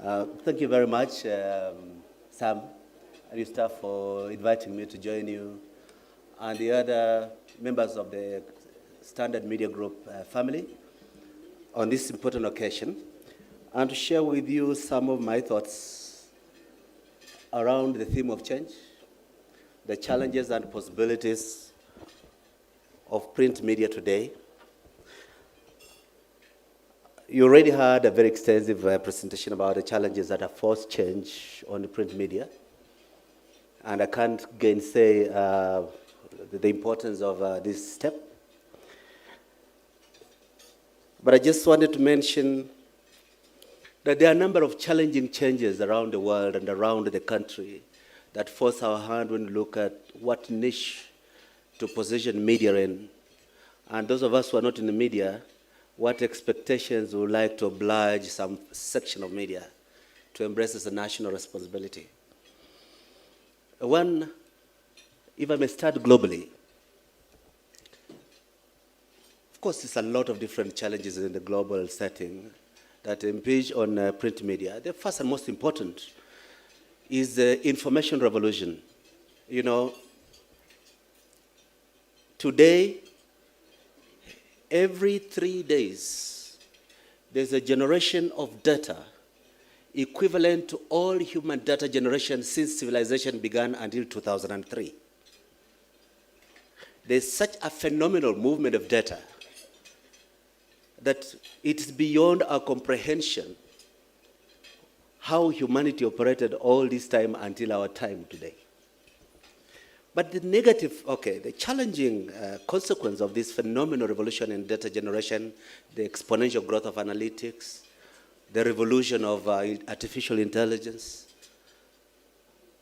Thank you very much, Sam and your staff, for inviting me to join you and the other members of the Standard Media Group family on this important occasion, and to share with you some of my thoughts around the theme of change, the challenges and possibilities of print media today. You already had a very extensive presentation about the challenges that have forced change on the print media. And I can't gainsay the importance of this step. But I just wanted to mention that there are a number of challenging changes around the world and around the country that force our hand when we look at what niche to position media in. And those of us who are not in the media, what expectations we would like to oblige some section of media to embrace as a national responsibility. One, if I may start globally, of course, there's a lot of different challenges in the global setting that impinge on print media. The first and most important is the information revolution. You know, today, every 3 days, there's a generation of data equivalent to all human data generation since civilization began until 2003. There's such a phenomenal movement of data that it is beyond our comprehension how humanity operated all this time until our time today. But the negative, the challenging consequence of this phenomenal revolution in data generation, the exponential growth of analytics, the revolution of artificial intelligence,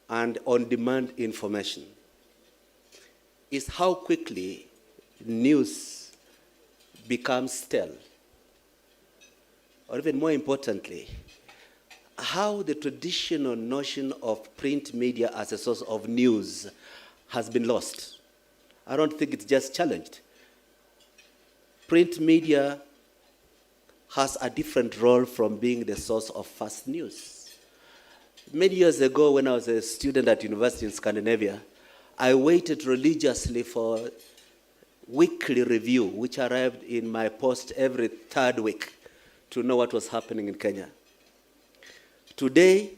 and on-demand information, is how quickly news becomes stale. Or even more importantly, how the traditional notion of print media as a source of news has been lost. I don't think it's just challenged. Print media has a different role from being the source of fast news. Many years ago, when I was a student at university in Scandinavia, I waited religiously for weekly review, which arrived in my post every third week, to know what was happening in Kenya. Today,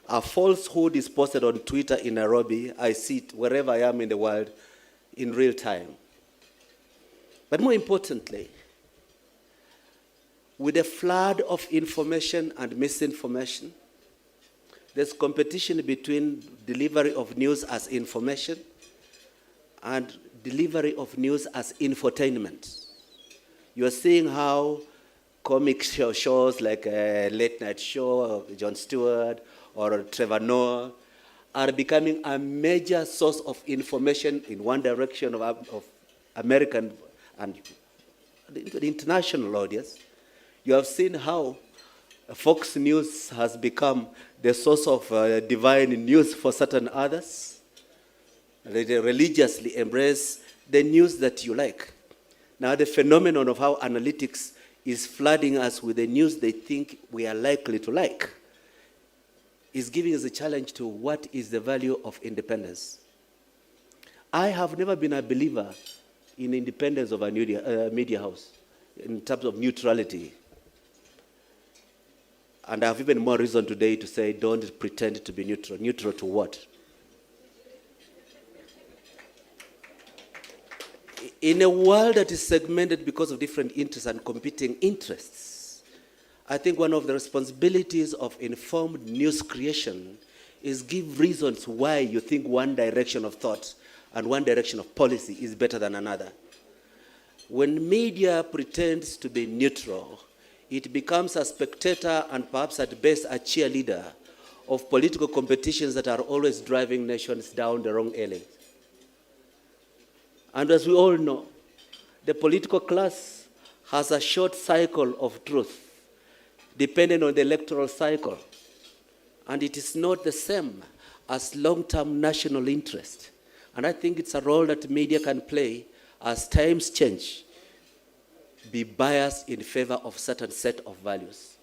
a falsehood is posted on Twitter in Nairobi. I see it wherever I am in the world in real time. But more importantly, with a flood of information and misinformation, there's competition between delivery of news as information and delivery of news as infotainment. You are seeing how comic shows like Late Night Show, Jon Stewart, or Trevor Noah are becoming a major source of information in one direction of American and the international audience. You have seen how Fox News has become the source of divine news for certain others. They religiously embrace the news that you like. Now the phenomenon of how analytics is flooding us with the news they think we are likely to like is giving us a challenge to what is the value of independence. I have never been a believer in independence of a media house in terms of neutrality. And I have even more reason today to say don't pretend to be neutral. Neutral to what? In a world that is segmented because of different interests and competing interests, I think one of the responsibilities of informed news creation is give reasons why you think one direction of thought and one direction of policy is better than another. When media pretends to be neutral, it becomes a spectator and perhaps at best a cheerleader of political competitions that are always driving nations down the wrong alley. And as we all know, the political class has a short cycle of truth, depending on the electoral cycle. And it is not the same as long-term national interest. And I think it's a role that media can play as times change, be biased in favor of certain set of values.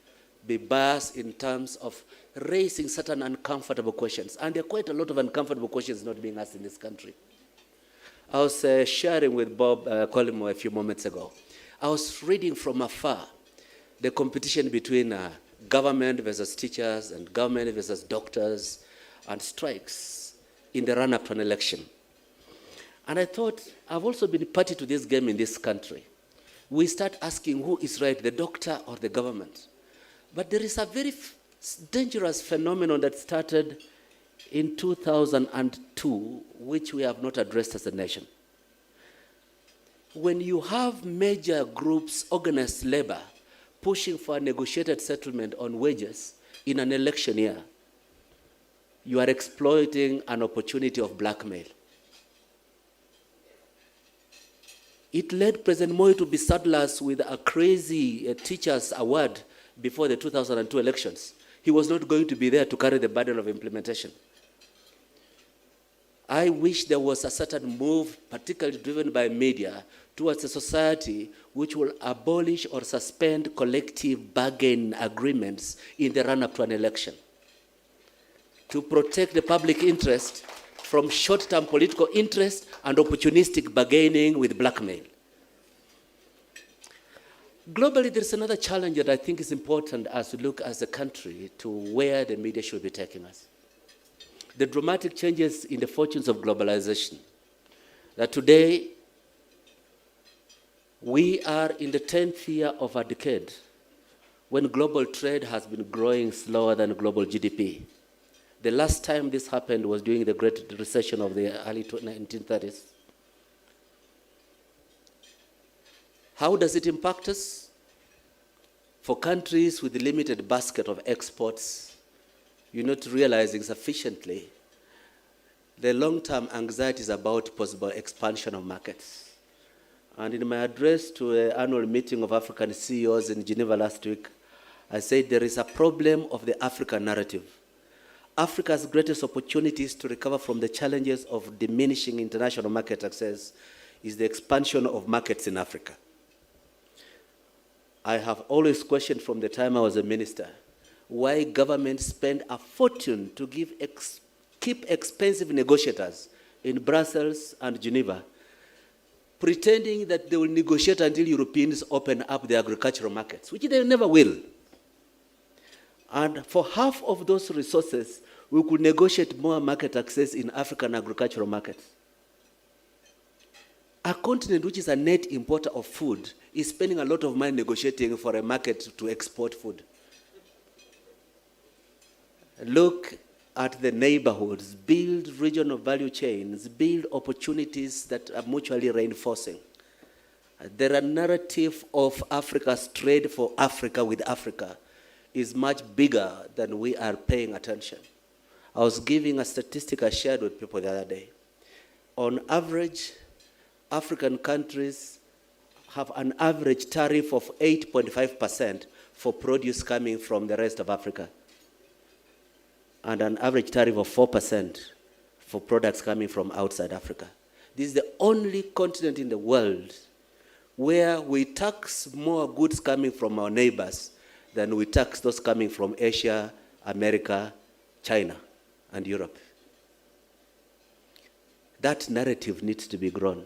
be biased in terms of raising certain uncomfortable questions. And there are quite a lot of uncomfortable questions not being asked in this country. I was sharing with Bob Colimo a few moments ago. I was reading from afar the competition between government versus teachers and government versus doctors and strikes in the run-up to an election. And I thought, I've also been party to this game in this country. We start asking who is right, the doctor or the government. But there is a very dangerous phenomenon that started in 2002, which we have not addressed as a nation. When you have major groups, organized labor, pushing for a negotiated settlement on wages in an election year, you are exploiting an opportunity of blackmail. It led President Moi to be saddled with a crazy teacher's award before the 2002 elections. He was not going to be there to carry the burden of implementation. I wish there was a certain move, particularly driven by media, towards a society which will abolish or suspend collective bargain agreements in the run-up to an election, to protect the public interest from short-term political interest and opportunistic bargaining with blackmail. Globally, there's another challenge that I think is important as we look as a country to where the media should be taking us. The dramatic changes in the fortunes of globalization. That today, we are in the 10th year of a decade when global trade has been growing slower than global GDP. The last time this happened was during the Great Recession of the early 1930s. How does it impact us? For countries with a limited basket of exports, you're not realizing sufficiently the long-term anxieties about possible expansion of markets. And in my address to an annual meeting of African CEOs in Geneva last week, I said there is a problem of the African narrative. Africa's greatest opportunities to recover from the challenges of diminishing international market access is the expansion of markets in Africa. I have always questioned from the time I was a minister why governments spend a fortune to keep expensive negotiators in Brussels and Geneva, pretending that they will negotiate until Europeans open up the agricultural markets, which they never will. And for half of those resources, we could negotiate more market access in African agricultural markets. A continent which is a net importer of food is spending a lot of money negotiating for a market to export food. Look at the neighborhoods, build regional value chains, build opportunities that are mutually reinforcing. The narrative of Africa's trade for Africa with Africa is much bigger than we are paying attention. I was giving a statistic I shared with people the other day. On average, African countries have an average tariff of 8.5% for produce coming from the rest of Africa, and an average tariff of 4% for products coming from outside Africa. This is the only continent in the world where we tax more goods coming from our neighbors than we tax those coming from Asia, America, China, and Europe. That narrative needs to be grown.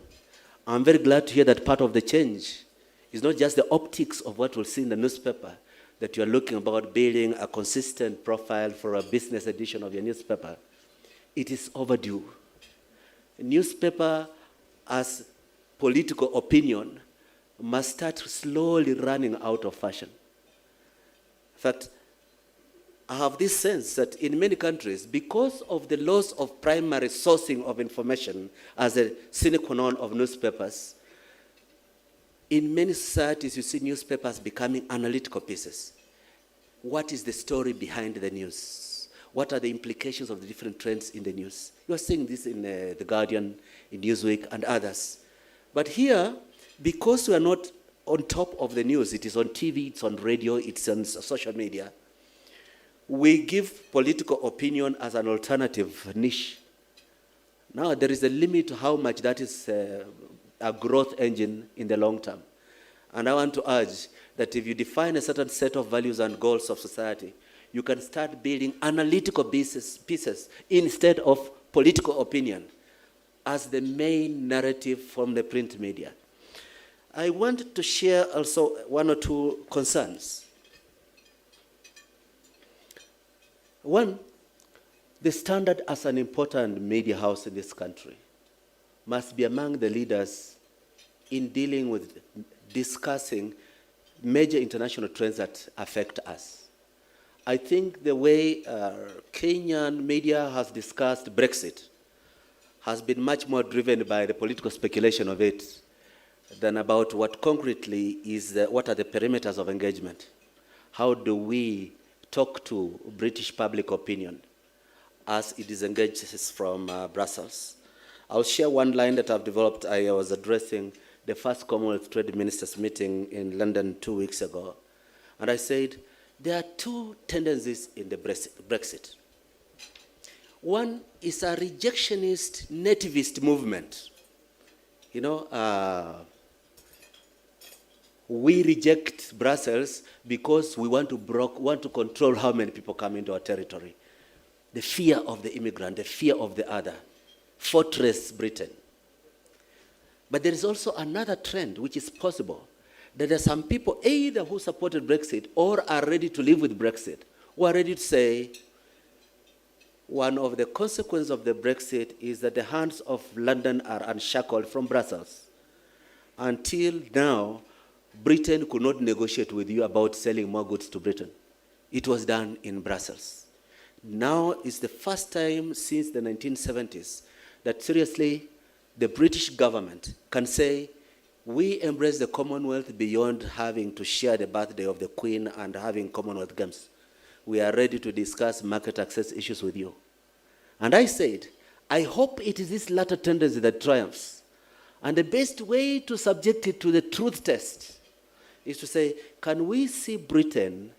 I'm very glad to hear that part of the change is not just the optics of what we'll see in the newspaper, that you're looking about building a consistent profile for a business edition of your newspaper. It is overdue. A newspaper as political opinion must start slowly running out of fashion. In fact, I have this sense that in many countries, because of the loss of primary sourcing of information as a sine qua non of newspapers, in many societies you see newspapers becoming analytical pieces. What is the story behind the news? What are the implications of the different trends in the news? You are seeing this in The Guardian, in Newsweek, and others. But here, because we are not on top of the news, it is on TV, it's on radio, it's on social media, we give political opinion as an alternative niche. Now, there is a limit to how much that is a growth engine in the long term. And I want to urge, that if you define a certain set of values and goals of society, you can start building analytical pieces instead of political opinion as the main narrative from the print media. I want to share also one or two concerns. One, the Standard as an important media house in this country must be among the leaders in dealing with discussing major international trends that affect us. I think the way Kenyan media has discussed Brexit has been much more driven by the political speculation of it than about what concretely is, what are the perimeters of engagement. How do we talk to British public opinion as it disengages from Brussels? I'll share one line that I've developed. I was addressing the first Commonwealth Trade Ministers meeting in London 2 weeks ago. And I said, there are two tendencies in the Brexit. One is a rejectionist, nativist movement. You know, we reject Brussels because we want to control how many people come into our territory. The fear of the immigrant, the fear of the other. Fortress Britain. But there is also another trend which is possible, that there are some people either who supported Brexit or are ready to live with Brexit, who are ready to say, one of the consequences of the Brexit is that the hands of London are unshackled from Brussels. Until now, Britain could not negotiate with you about selling more goods to Britain. It was done in Brussels. Now is the first time since the 1970s that seriously the British government can say, we embrace the Commonwealth beyond having to share the birthday of the Queen and having Commonwealth Games. We are ready to discuss market access issues with you. And I said, I hope it is this latter tendency that triumphs. And the best way to subject it to the truth test is to say, can we see Britain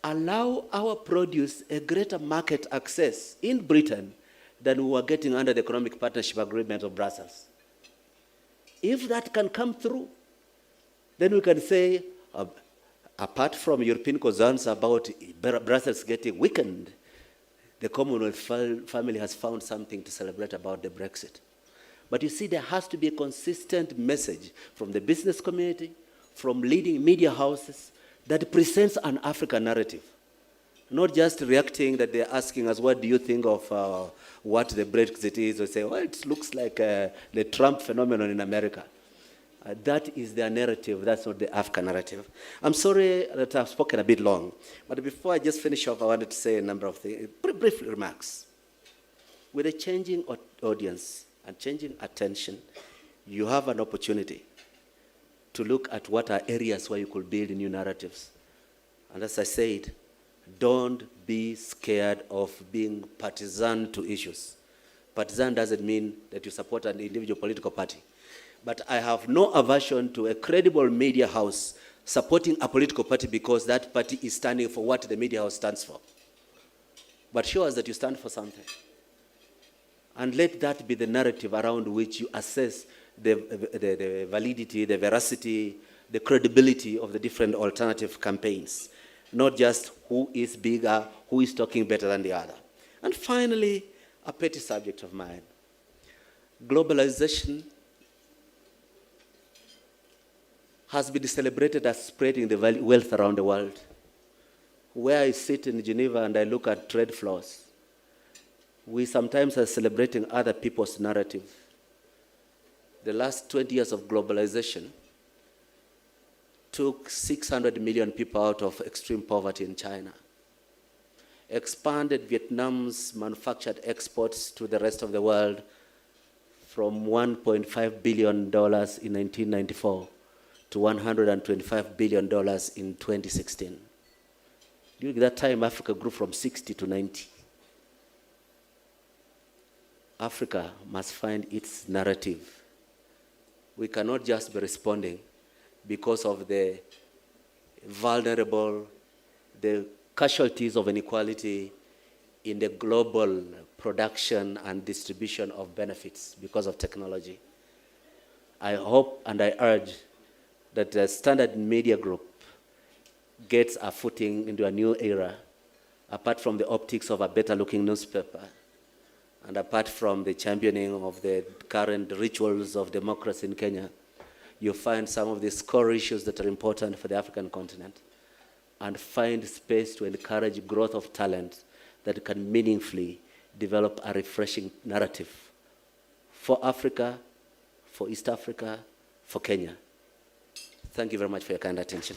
allow our produce a greater market access in Britain than we were getting under the Economic Partnership Agreement of Brussels? If that can come through, then we can say, apart from European concerns about Brussels getting weakened, the Commonwealth family has found something to celebrate about the Brexit. But you see, there has to be a consistent message from the business community, from leading media houses, that presents an African narrative. Not just reacting that they're asking us, what do you think of what the Brexit is? Or say, well, it looks like the Trump phenomenon in America. That is their narrative. That's not the African narrative. I'm sorry that I've spoken a bit long. But before I just finish off, I wanted to say a number of things, brief remarks. With a changing audience and changing attention, you have an opportunity to look at what are areas where you could build new narratives. And as I said, don't be scared of being partisan to issues. Partisan doesn't mean that you support an individual political party. But I have no aversion to a credible media house supporting a political party because that party is standing for what the media house stands for. But show us that you stand for something. And let that be the narrative around which you assess the validity, the veracity, the credibility of the different alternative campaigns. Not just who is bigger, who is talking better than the other. And finally, a petty subject of mine. Globalization has been celebrated as spreading the wealth around the world. Where I sit in Geneva and I look at trade flows, we sometimes are celebrating other people's narrative. The last 20 years of globalization took 600 million people out of extreme poverty in China, expanded Vietnam's manufactured exports to the rest of the world from $1.5 billion in 1994 to $125 billion in 2016. During that time, Africa grew from 60 to 90. Africa must find its narrative. We cannot just be responding because of the vulnerable, the casualties of inequality in the global production and distribution of benefits because of technology. I hope and I urge that the Standard Media Group gets a footing into a new era, apart from the optics of a better-looking newspaper, and apart from the championing of the current rituals of democracy in Kenya, you find some of these core issues that are important for the African continent, and find space to encourage growth of talent that can meaningfully develop a refreshing narrative for Africa, for East Africa, for Kenya. Thank you very much for your kind attention.